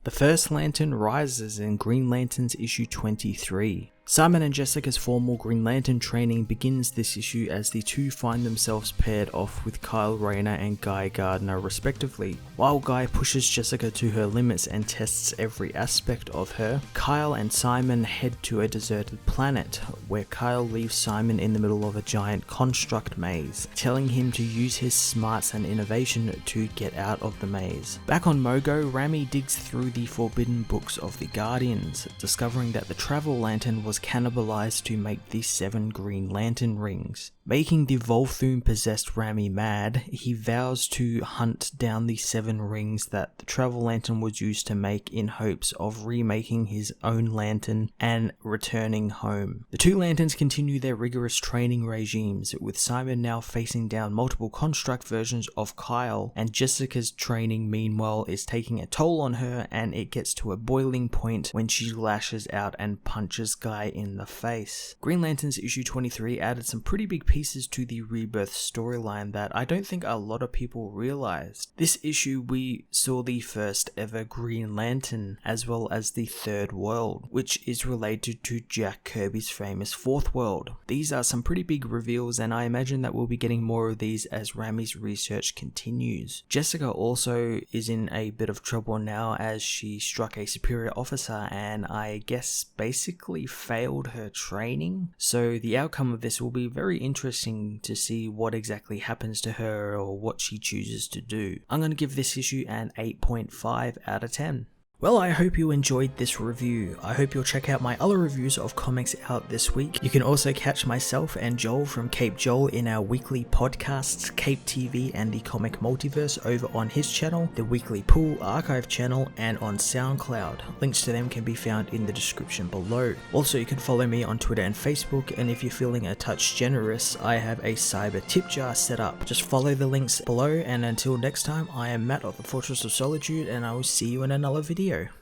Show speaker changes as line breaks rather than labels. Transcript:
The first lantern rises in Green Lanterns issue 23. Simon and Jessica's formal Green Lantern training begins this issue as the two find themselves paired off with Kyle Rayner and Guy Gardner respectively. While Guy pushes Jessica to her limits and tests every aspect of her, Kyle and Simon head to a deserted planet, where Kyle leaves Simon in the middle of a giant construct maze, telling him to use his smarts and innovation to get out of the maze. Back on Mogo, Rami digs through the forbidden books of the Guardians, discovering that the travel lantern was cannibalized to make the 7 Green Lantern rings. Making the Volthoom possessed Rami mad, he vows to hunt down the 7 rings that the travel lantern was used to make in hopes of remaking his own lantern and returning home. The two lanterns continue their rigorous training regimes, with Simon now facing down multiple construct versions of Kyle, and Jessica's training meanwhile is taking a toll on her, and it gets to a boiling point when she lashes out and punches Guy in the face. Green Lanterns issue 23 added some pretty big pieces to the Rebirth storyline that I don't think a lot of people realized. This issue we saw the first ever Green Lantern, as well as the Third World, which is related to Jack Kirby's famous Fourth World. These are some pretty big reveals, and I imagine that we'll be getting more of these as Rami's research continues. Jessica also is in a bit of trouble now, as she struck a superior officer and I guess basically failed her training. So the outcome of this will be very interesting to see what exactly happens to her or what she chooses to do. I'm going to give this issue an 8.5 out of 10. Well, I hope you enjoyed this review. I hope you'll check out my other reviews of comics out this week. You can also catch myself and Joel from Cape Joel in our weekly podcasts, Cape TV and the Comic Multiverse, over on his channel, the Weekly Pool Archive channel, and on SoundCloud. Links to them can be found in the description below. Also, you can follow me on Twitter and Facebook, and if you're feeling a touch generous, I have a cyber tip jar set up. Just follow the links below, and until next time, I am Matt of the Fortress of Solitude, and I will see you in another video.